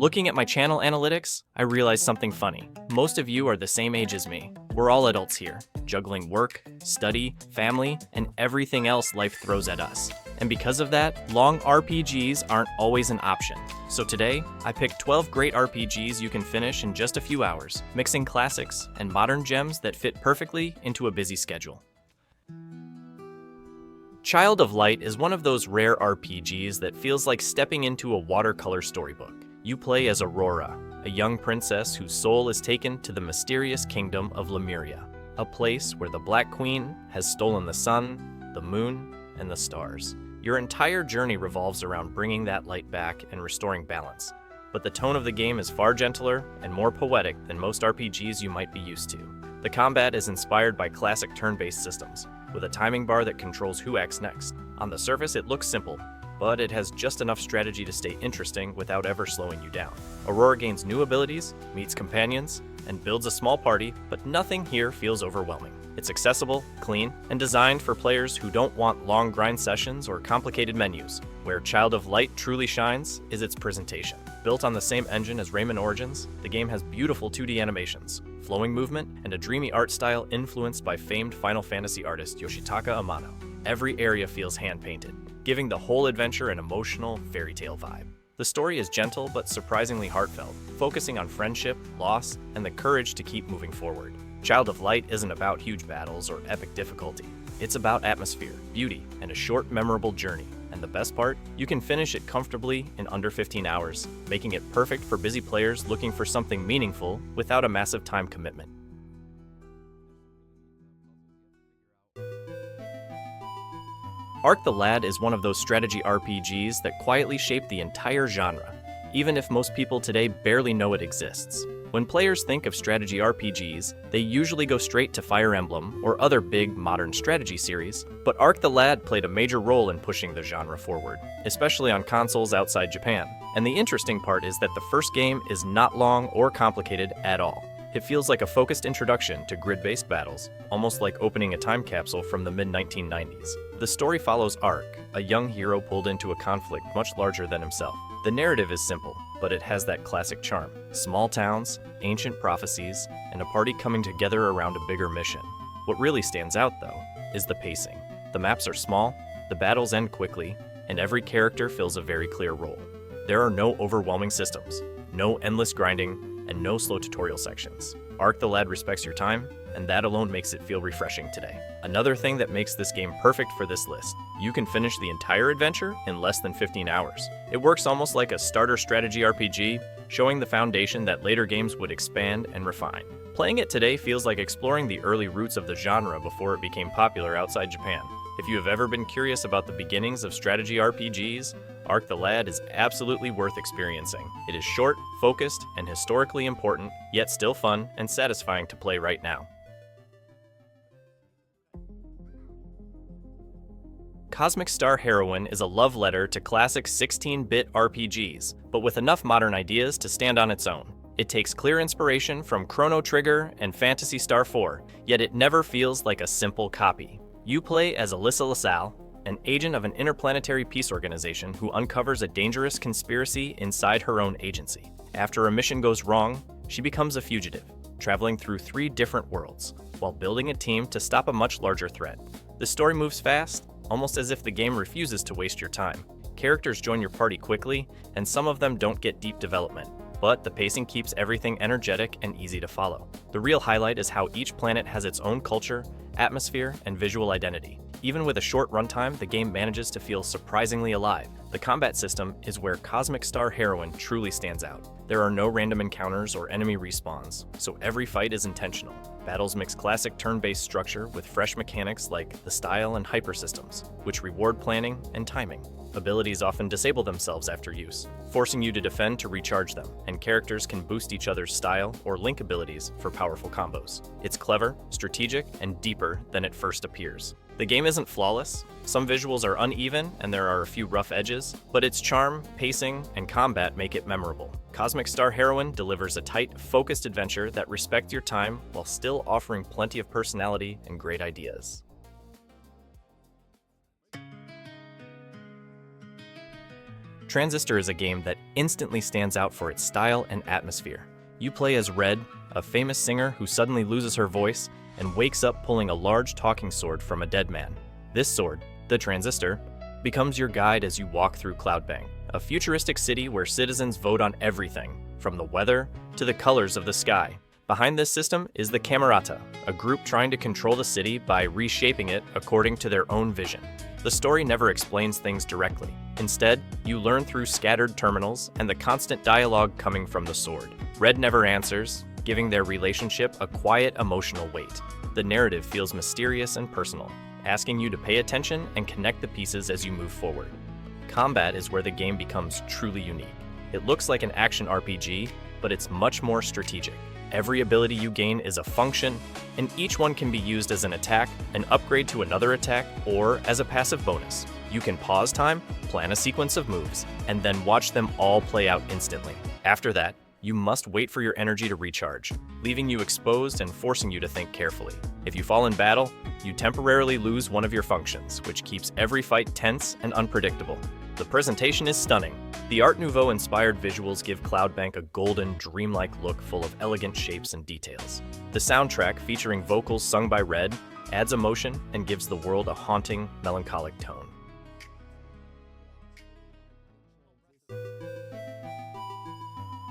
Looking at my channel analytics, I realized something funny. Most of you are the same age as me. We're all adults here, juggling work, study, family, and everything else life throws at us. And because of that, long RPGs aren't always an option. So today, I picked 12 great RPGs you can finish in just a few hours, mixing classics and modern gems that fit perfectly into a busy schedule. Child of Light is one of those rare RPGs that feels like stepping into a watercolor storybook. You play as Aurora, a young princess whose soul is taken to the mysterious kingdom of Lemuria, a place where the Black Queen has stolen the sun, the moon, and the stars. Your entire journey revolves around bringing that light back and restoring balance. But the tone of the game is far gentler and more poetic than most RPGs you might be used to. The combat is inspired by classic turn-based systems, with a timing bar that controls who acts next. On the surface, it looks simple, but it has just enough strategy to stay interesting without ever slowing you down. Aurora gains new abilities, meets companions, and builds a small party, but nothing here feels overwhelming. It's accessible, clean, and designed for players who don't want long grind sessions or complicated menus. Where Child of Light truly shines is its presentation. Built on the same engine as Rayman Origins, the game has beautiful 2D animations, flowing movement, and a dreamy art style influenced by famed Final Fantasy artist Yoshitaka Amano. Every area feels hand-painted, giving the whole adventure an emotional, fairy tale vibe. The story is gentle but surprisingly heartfelt, focusing on friendship, loss, and the courage to keep moving forward. Child of Light isn't about huge battles or epic difficulty. It's about atmosphere, beauty, and a short, memorable journey. And the best part? You can finish it comfortably in under 15 hours, making it perfect for busy players looking for something meaningful without a massive time commitment. Arc the Lad is one of those strategy RPGs that quietly shaped the entire genre, even if most people today barely know it exists. When players think of strategy RPGs, they usually go straight to Fire Emblem or other big modern strategy series, but Arc the Lad played a major role in pushing the genre forward, especially on consoles outside Japan. And the interesting part is that the first game is not long or complicated at all. It feels like a focused introduction to grid-based battles, almost like opening a time capsule from the mid-1990s. The story follows Arc, a young hero pulled into a conflict much larger than himself. The narrative is simple, but it has that classic charm. Small towns, ancient prophecies, and a party coming together around a bigger mission. What really stands out, though, is the pacing. The maps are small, the battles end quickly, and every character fills a very clear role. There are no overwhelming systems, no endless grinding, and no slow tutorial sections. Arc the Lad respects your time, and that alone makes it feel refreshing today. Another thing that makes this game perfect for this list, you can finish the entire adventure in less than 15 hours. It works almost like a starter strategy RPG, showing the foundation that later games would expand and refine. Playing it today feels like exploring the early roots of the genre before it became popular outside Japan. If you have ever been curious about the beginnings of strategy RPGs, Arc the Lad is absolutely worth experiencing. It is short, focused, and historically important, yet still fun and satisfying to play right now. Cosmic Star Heroine is a love letter to classic 16-bit RPGs, but with enough modern ideas to stand on its own. It takes clear inspiration from Chrono Trigger and Phantasy Star 4, yet it never feels like a simple copy. You play as Alyssa LaSalle, an agent of an interplanetary peace organization who uncovers a dangerous conspiracy inside her own agency. After a mission goes wrong, she becomes a fugitive, traveling through 3 different worlds, while building a team to stop a much larger threat. The story moves fast, almost as if the game refuses to waste your time. Characters join your party quickly, and some of them don't get deep development, but the pacing keeps everything energetic and easy to follow. The real highlight is how each planet has its own culture, atmosphere, and visual identity. Even with a short runtime, the game manages to feel surprisingly alive. The combat system is where Cosmic Star Heroine truly stands out. There are no random encounters or enemy respawns, so every fight is intentional. Battles mix classic turn-based structure with fresh mechanics like the style and hyper systems, which reward planning and timing. Abilities often disable themselves after use, forcing you to defend to recharge them, and characters can boost each other's style or link abilities for powerful combos. It's clever, strategic, and deeper than it first appears. The game isn't flawless. Some visuals are uneven and there are a few rough edges, but its charm, pacing, and combat make it memorable. Cosmic Star Heroine delivers a tight, focused adventure that respects your time while still offering plenty of personality and great ideas. Transistor is a game that instantly stands out for its style and atmosphere. You play as Red, a famous singer who suddenly loses her voice and wakes up pulling a large talking sword from a dead man. This sword, the Transistor, becomes your guide as you walk through Cloudbank, a futuristic city where citizens vote on everything, from the weather to the colors of the sky. Behind this system is the Camerata, a group trying to control the city by reshaping it according to their own vision. The story never explains things directly. Instead, you learn through scattered terminals and the constant dialogue coming from the sword. Red never answers, giving their relationship a quiet emotional weight. The narrative feels mysterious and personal, asking you to pay attention and connect the pieces as you move forward. Combat is where the game becomes truly unique. It looks like an action RPG, but it's much more strategic. Every ability you gain is a function, and each one can be used as an attack, an upgrade to another attack, or as a passive bonus. You can pause time, plan a sequence of moves, and then watch them all play out instantly. After that, you must wait for your energy to recharge, leaving you exposed and forcing you to think carefully. If you fall in battle, you temporarily lose one of your functions, which keeps every fight tense and unpredictable. The presentation is stunning. The Art Nouveau-inspired visuals give Cloudbank a golden, dreamlike look full of elegant shapes and details. The soundtrack, featuring vocals sung by Red, adds emotion and gives the world a haunting, melancholic tone.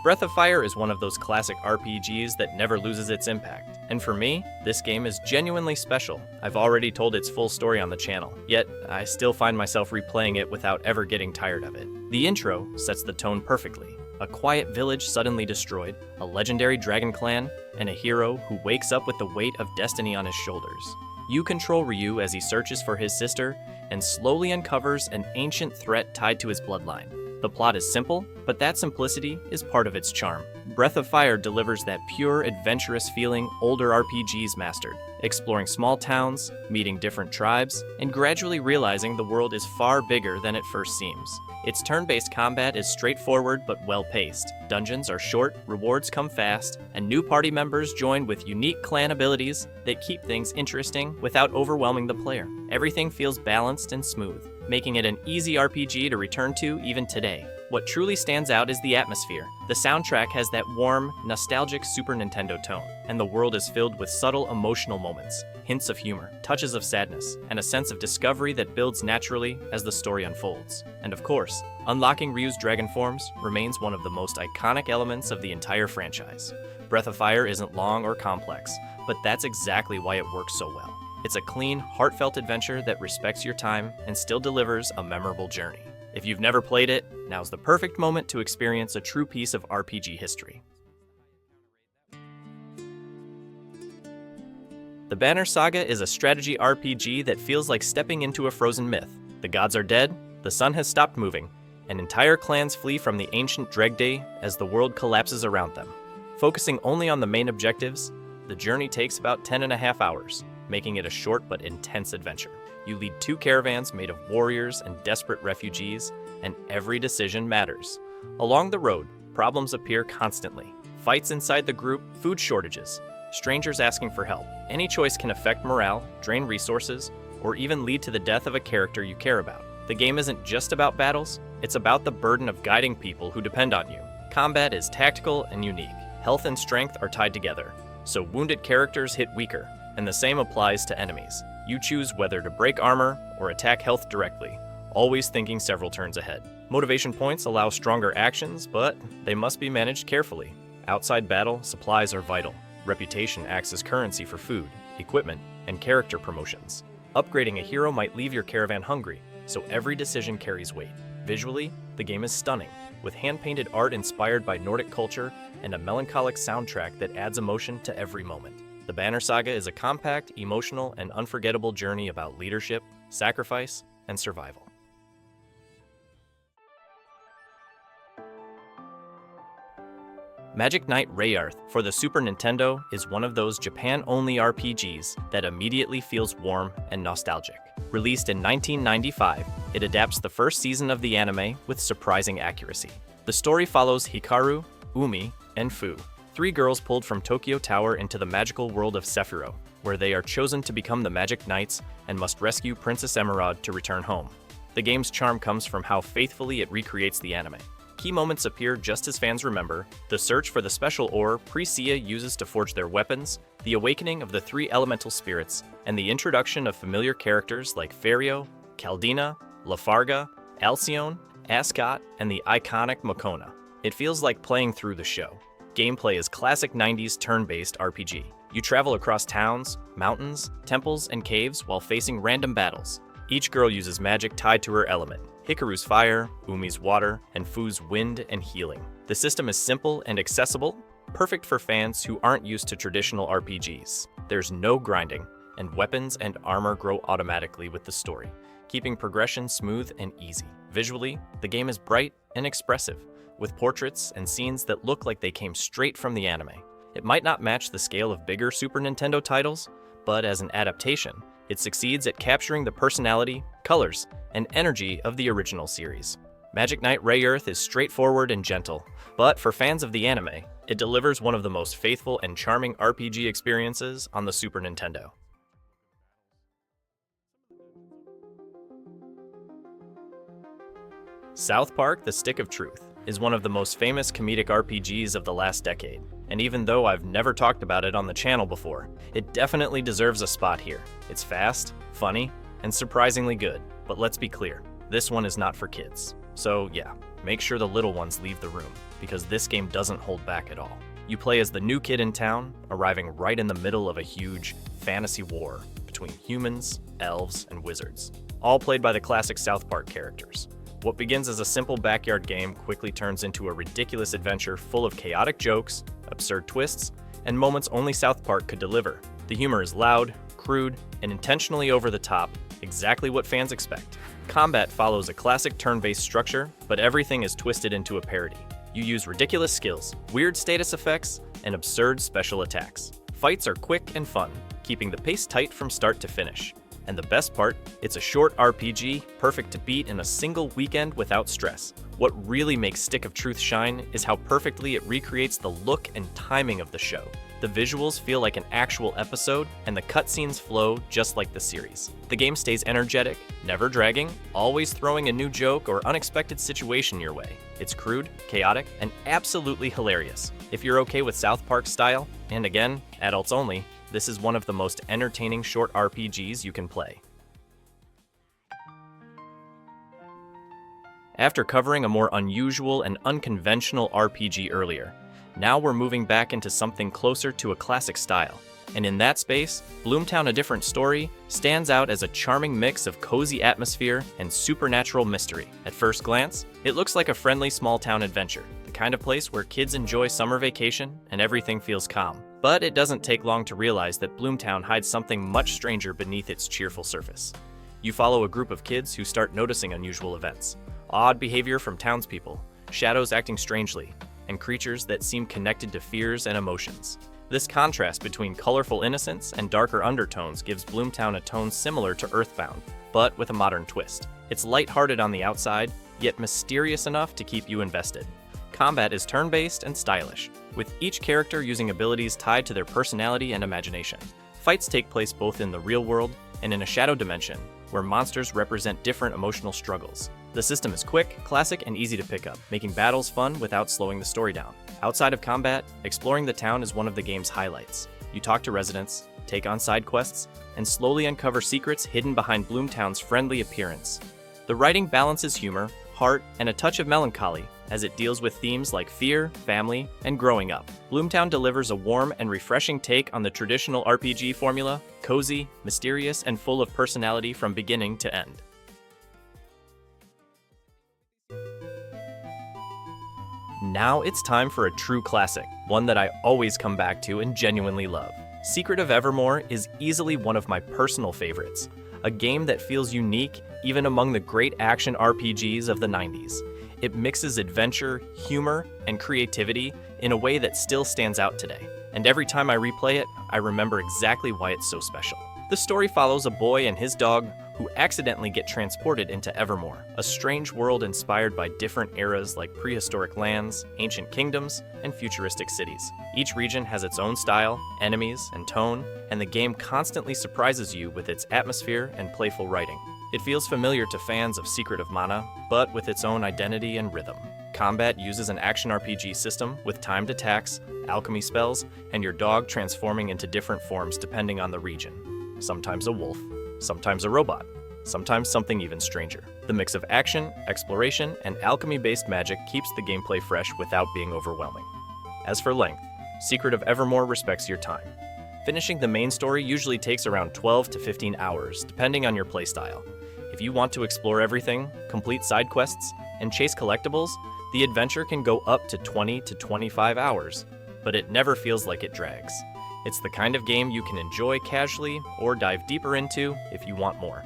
Breath of Fire is one of those classic RPGs that never loses its impact. And for me, this game is genuinely special. I've already told its full story on the channel, yet I still find myself replaying it without ever getting tired of it. The intro sets the tone perfectly. A quiet village suddenly destroyed, a legendary dragon clan, and a hero who wakes up with the weight of destiny on his shoulders. You control Ryu as he searches for his sister and slowly uncovers an ancient threat tied to his bloodline. The plot is simple, but that simplicity is part of its charm. Breath of Fire delivers that pure, adventurous feeling older RPGs mastered, exploring small towns, meeting different tribes, and gradually realizing the world is far bigger than it first seems. Its turn-based combat is straightforward but well-paced. Dungeons are short, rewards come fast, and new party members join with unique clan abilities that keep things interesting without overwhelming the player. Everything feels balanced and smooth, making it an easy RPG to return to even today. What truly stands out is the atmosphere. The soundtrack has that warm, nostalgic Super Nintendo tone, and the world is filled with subtle emotional moments, hints of humor, touches of sadness, and a sense of discovery that builds naturally as the story unfolds. And of course, unlocking Ryu's dragon forms remains one of the most iconic elements of the entire franchise. Breath of Fire isn't long or complex, but that's exactly why it works so well. It's a clean, heartfelt adventure that respects your time and still delivers a memorable journey. If you've never played it, now's the perfect moment to experience a true piece of RPG history. The Banner Saga is a strategy RPG that feels like stepping into a frozen myth. The gods are dead, the sun has stopped moving, and entire clans flee from the ancient Dregday as the world collapses around them. Focusing only on the main objectives, the journey takes about 10.5 hours, making it a short but intense adventure. You lead 2 caravans made of warriors and desperate refugees, and every decision matters. Along the road, problems appear constantly. Fights inside the group, food shortages, strangers asking for help. Any choice can affect morale, drain resources, or even lead to the death of a character you care about. The game isn't just about battles, it's about the burden of guiding people who depend on you. Combat is tactical and unique. Health and strength are tied together, so wounded characters hit weaker, and the same applies to enemies. You choose whether to break armor or attack health directly, always thinking several turns ahead. Motivation points allow stronger actions, but they must be managed carefully. Outside battle, supplies are vital. Reputation acts as currency for food, equipment, and character promotions. Upgrading a hero might leave your caravan hungry, so every decision carries weight. Visually, the game is stunning, with hand-painted art inspired by Nordic culture and a melancholic soundtrack that adds emotion to every moment. The Banner Saga is a compact, emotional, and unforgettable journey about leadership, sacrifice, and survival. Magic Knight Rayearth for the Super Nintendo is one of those Japan-only RPGs that immediately feels warm and nostalgic. Released in 1995, it adapts the first season of the anime with surprising accuracy. The story follows Hikaru, Umi, and Fu, 3 girls pulled from Tokyo Tower into the magical world of Sephiroth, where they are chosen to become the Magic Knights and must rescue Princess Emerald to return home. The game's charm comes from how faithfully it recreates the anime. Key moments appear just as fans remember: the search for the special ore Priscilla uses to forge their weapons, the awakening of the three elemental spirits, and the introduction of familiar characters like Ferio, Caldina, Lafarga, Alcyone, Ascot, and the iconic Makona. It feels like playing through the show. Gameplay is classic 90s turn-based RPG. You travel across towns, mountains, temples, and caves while facing random battles. Each girl uses magic tied to her element: Hikaru's fire, Umi's water, and Fu's wind and healing. The system is simple and accessible, perfect for fans who aren't used to traditional RPGs. There's no grinding, and weapons and armor grow automatically with the story, keeping progression smooth and easy. Visually, the game is bright and expressive, with portraits and scenes that look like they came straight from the anime. It might not match the scale of bigger Super Nintendo titles, but as an adaptation, it succeeds at capturing the personality, colors, and energy of the original series. Magic Knight Rayearth is straightforward and gentle, but for fans of the anime, it delivers one of the most faithful and charming RPG experiences on the Super Nintendo. South Park: The Stick of Truth is one of the most famous comedic RPGs of the last decade, and even though I've never talked about it on the channel before, it definitely deserves a spot here. It's fast, funny, and surprisingly good, but let's be clear, this one is not for kids. So yeah, make sure the little ones leave the room, because this game doesn't hold back at all. You play as the new kid in town, arriving right in the middle of a huge fantasy war between humans, elves, and wizards, all played by the classic South Park characters. What begins as a simple backyard game quickly turns into a ridiculous adventure full of chaotic jokes, absurd twists, and moments only South Park could deliver. The humor is loud, crude, and intentionally over the top, exactly what fans expect. Combat follows a classic turn-based structure, but everything is twisted into a parody. You use ridiculous skills, weird status effects, and absurd special attacks. Fights are quick and fun, keeping the pace tight from start to finish. And the best part, it's a short RPG, perfect to beat in a single weekend without stress. What really makes Stick of Truth shine is how perfectly it recreates the look and timing of the show. The visuals feel like an actual episode, and the cutscenes flow just like the series. The game stays energetic, never dragging, always throwing a new joke or unexpected situation your way. It's crude, chaotic, and absolutely hilarious. If you're okay with South Park style, and again, adults only, this is one of the most entertaining short RPGs you can play. After covering a more unusual and unconventional RPG earlier, now we're moving back into something closer to a classic style. And in that space, Bloomtown: A Different Story stands out as a charming mix of cozy atmosphere and supernatural mystery. At first glance, it looks like a friendly small-town adventure, the kind of place where kids enjoy summer vacation and everything feels calm. But it doesn't take long to realize that Bloomtown hides something much stranger beneath its cheerful surface. You follow a group of kids who start noticing unusual events, odd behavior from townspeople, shadows acting strangely, and creatures that seem connected to fears and emotions. This contrast between colorful innocence and darker undertones gives Bloomtown a tone similar to Earthbound, but with a modern twist. It's lighthearted on the outside, yet mysterious enough to keep you invested. Combat is turn-based and stylish, with each character using abilities tied to their personality and imagination. Fights take place both in the real world and in a shadow dimension, where monsters represent different emotional struggles. The system is quick, classic, and easy to pick up, making battles fun without slowing the story down. Outside of combat, exploring the town is one of the game's highlights. You talk to residents, take on side quests, and slowly uncover secrets hidden behind Bloomtown's friendly appearance. The writing balances humor, heart, and a touch of melancholy as it deals with themes like fear, family, and growing up. Bloomtown delivers a warm and refreshing take on the traditional RPG formula, cozy, mysterious, and full of personality from beginning to end. Now it's time for a true classic, one that I always come back to and genuinely love. Secret of Evermore is easily one of my personal favorites, a game that feels unique even among the great action RPGs of the 90s. It mixes adventure, humor, and creativity in a way that still stands out today. And every time I replay it, I remember exactly why it's so special. The story follows a boy and his dog who accidentally get transported into Evermore, a strange world inspired by different eras like prehistoric lands, ancient kingdoms, and futuristic cities. Each region has its own style, enemies, and tone, and the game constantly surprises you with its atmosphere and playful writing. It feels familiar to fans of Secret of Mana, but with its own identity and rhythm. Combat uses an action RPG system with timed attacks, alchemy spells, and your dog transforming into different forms depending on the region. Sometimes a wolf, sometimes a robot, sometimes something even stranger. The mix of action, exploration, and alchemy-based magic keeps the gameplay fresh without being overwhelming. As for length, Secret of Evermore respects your time. Finishing the main story usually takes around 12 to 15 hours, depending on your playstyle. If you want to explore everything, complete side quests, and chase collectibles, the adventure can go up to 20 to 25 hours, but it never feels like it drags. It's the kind of game you can enjoy casually or dive deeper into if you want more.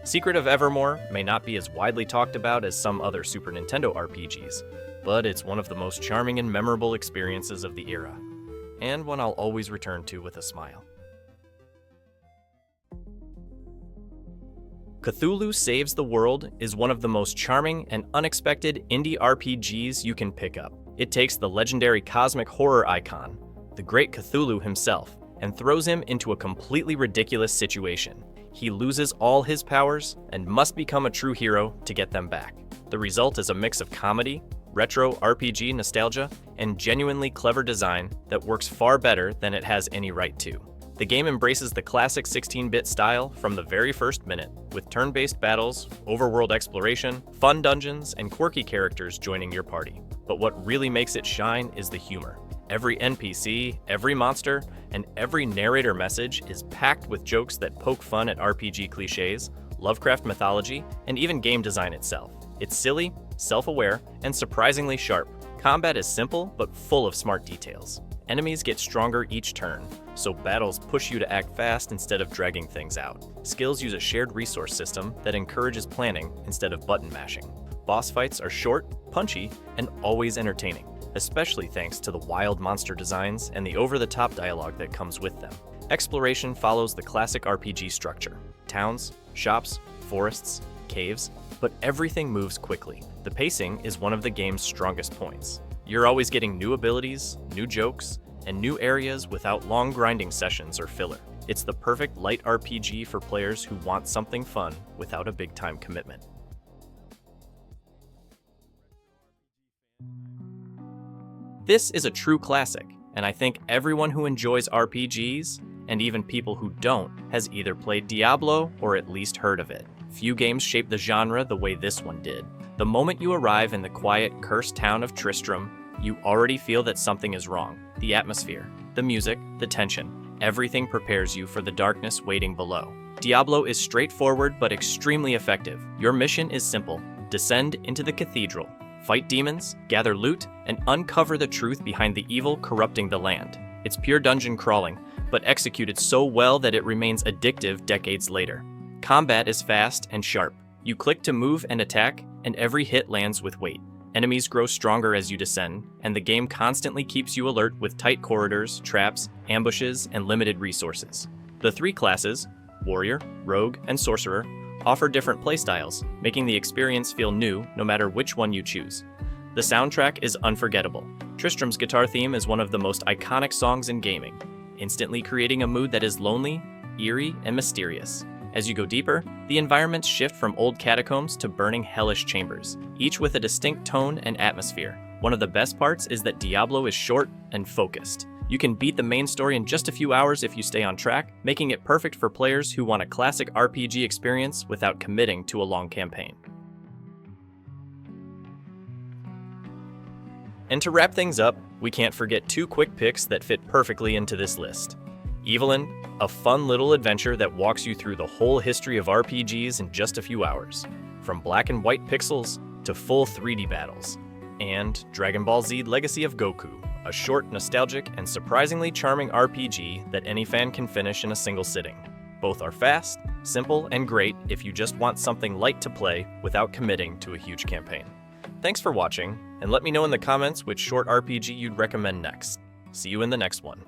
Secret of Evermore may not be as widely talked about as some other Super Nintendo RPGs, but it's one of the most charming and memorable experiences of the era, and one I'll always return to with a smile. Cthulhu Saves the World is one of the most charming and unexpected indie RPGs you can pick up. It takes the legendary cosmic horror icon, the great Cthulhu himself, and throws him into a completely ridiculous situation. He loses all his powers and must become a true hero to get them back. The result is a mix of comedy, retro RPG nostalgia, and genuinely clever design that works far better than it has any right to. The game embraces the classic 16-bit style from the very first minute, with turn-based battles, overworld exploration, fun dungeons, and quirky characters joining your party. But what really makes it shine is the humor. Every NPC, every monster, and every narrator message is packed with jokes that poke fun at RPG cliches, Lovecraft mythology, and even game design itself. It's silly, self-aware, and surprisingly sharp. Combat is simple, but full of smart details. Enemies get stronger each turn, so battles push you to act fast instead of dragging things out. Skills use a shared resource system that encourages planning instead of button mashing. Boss fights are short, punchy, and always entertaining, especially thanks to the wild monster designs and the over-the-top dialogue that comes with them. Exploration follows the classic RPG structure: towns, shops, forests, caves, but everything moves quickly. The pacing is one of the game's strongest points. You're always getting new abilities, new jokes, and new areas without long grinding sessions or filler. It's the perfect light RPG for players who want something fun without a big-time commitment. This is a true classic, and I think everyone who enjoys RPGs, and even people who don't, has either played Diablo or at least heard of it. Few games shape the genre the way this one did. The moment you arrive in the quiet, cursed town of Tristram, you already feel that something is wrong. The atmosphere, the music, the tension, everything prepares you for the darkness waiting below. Diablo is straightforward but extremely effective. Your mission is simple: descend into the cathedral, fight demons, gather loot, and uncover the truth behind the evil corrupting the land. It's pure dungeon crawling, but executed so well that it remains addictive decades later. Combat is fast and sharp. You click to move and attack, and every hit lands with weight. Enemies grow stronger as you descend, and the game constantly keeps you alert with tight corridors, traps, ambushes, and limited resources. The three classes, Warrior, Rogue, and Sorcerer, offer different playstyles, making the experience feel new no matter which one you choose. The soundtrack is unforgettable. Tristram's guitar theme is one of the most iconic songs in gaming, instantly creating a mood that is lonely, eerie, and mysterious. As you go deeper, the environments shift from old catacombs to burning hellish chambers, each with a distinct tone and atmosphere. One of the best parts is that Diablo is short and focused. You can beat the main story in just a few hours if you stay on track, making it perfect for players who want a classic RPG experience without committing to a long campaign. And to wrap things up, we can't forget two quick picks that fit perfectly into this list. Evelyn, a fun little adventure that walks you through the whole history of RPGs in just a few hours, from black and white pixels to full 3D battles. And Dragon Ball Z Legacy of Goku, a short, nostalgic, and surprisingly charming RPG that any fan can finish in a single sitting. Both are fast, simple, and great if you just want something light to play without committing to a huge campaign. Thanks for watching, and let me know in the comments which short RPG you'd recommend next. See you in the next one.